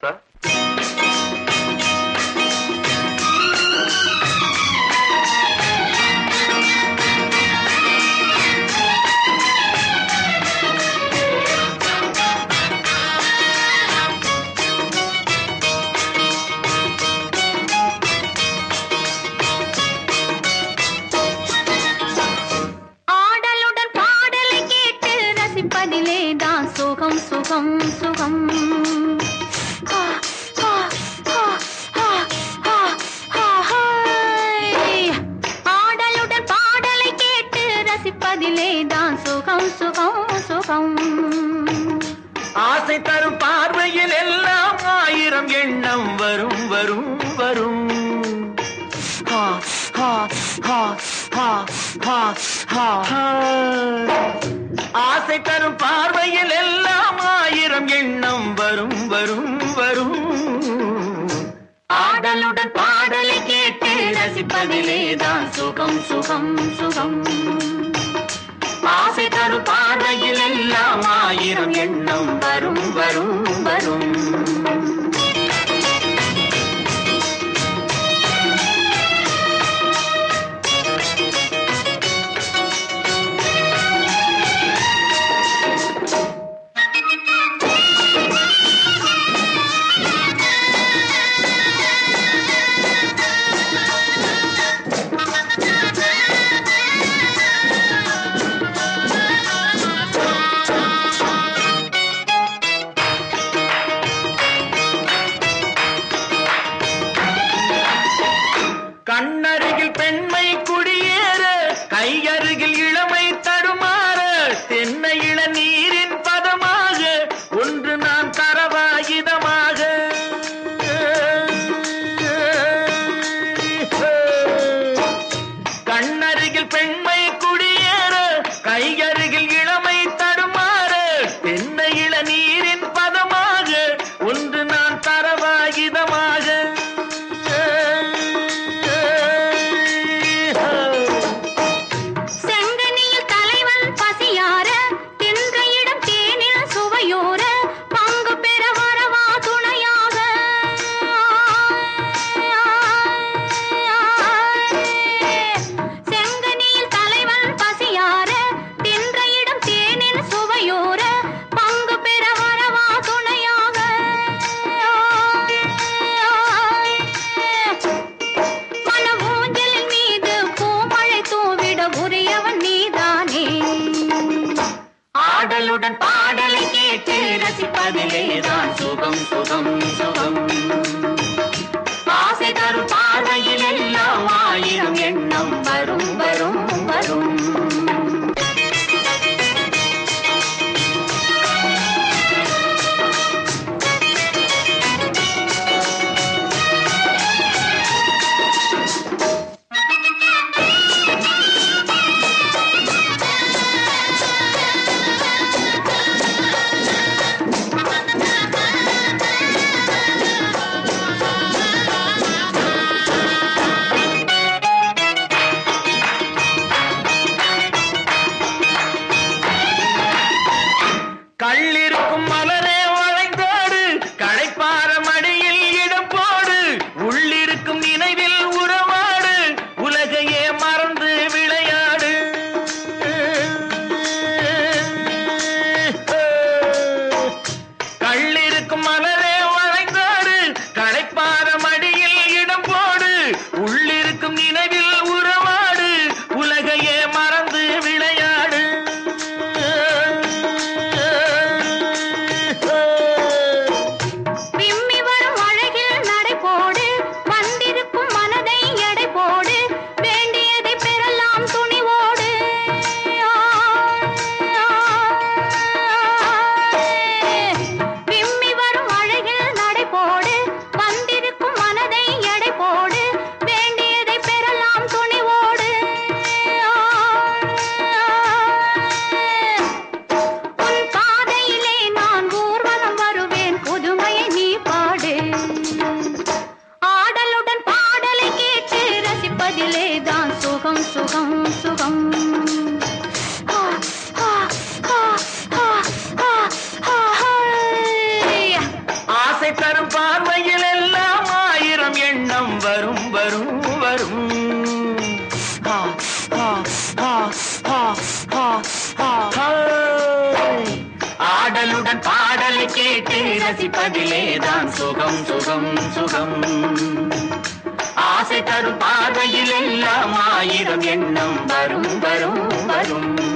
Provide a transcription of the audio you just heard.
Sir. சுகம் சுகம் ஆடலுடன் பாடலை கேட்டு ரசிப்பதிலே தான் சுகம் சுகம் சுகம். ஆசை தரும் பார்வையில் எல்லாம் ஆயிரம் எண்ணம் வரும் வரும் வரும். ஆசை தரும் பார்வையில் எல்லாம் ஆயிரம் எண்ணம் வரும் வரும் வரும். ஆடலுடன் பாடலை கேட்டு ரசிப்பதிலே தான் சுகம் சுகம் சுகம். ஆசை தரும் பார்வையில் எல்லாம் ஆயிரம் எண்ணம் வரும் வரும் வரும். கண்ணருகில் பெண்மை குடியேற, கையருகில் இளமை தடுமாற, தென்னை இள நீரின் பதமாக ஒன்று நான் தரவாயுதமாக. கண்ணருகில் பெண்மை குடியேற, கையருகில் இளமை தடுமாற, தென்னை இள நீரின் பதமாக ஒன்று நான் தரவாயுதமாக. ஆடலுடன் பாடலை கேட்டு ரசிப்பதிலே தான் சுகம் சுகம் சுகம். ஆசை தரும் பார்வையில் எல்லாம் ஆயிரம் எண்ணம் வரும் வரும் வரும். பார்வையில் எல்லாம் ஆயிரம் எண்ணம் வரும் வரும் வரும். ஆ, ஆ, ஆ, ஆ, ஆ, ஆ. ஹாய். ஆடலுடன் பாடலை கேட்டு ரசிப்பதிலேதான் சுகம் சுகம் சுகம். ஆசை தரும் பார்வையில் எல்லாம் ஆயிரம் எண்ணம் வரும் வரும் வரும்.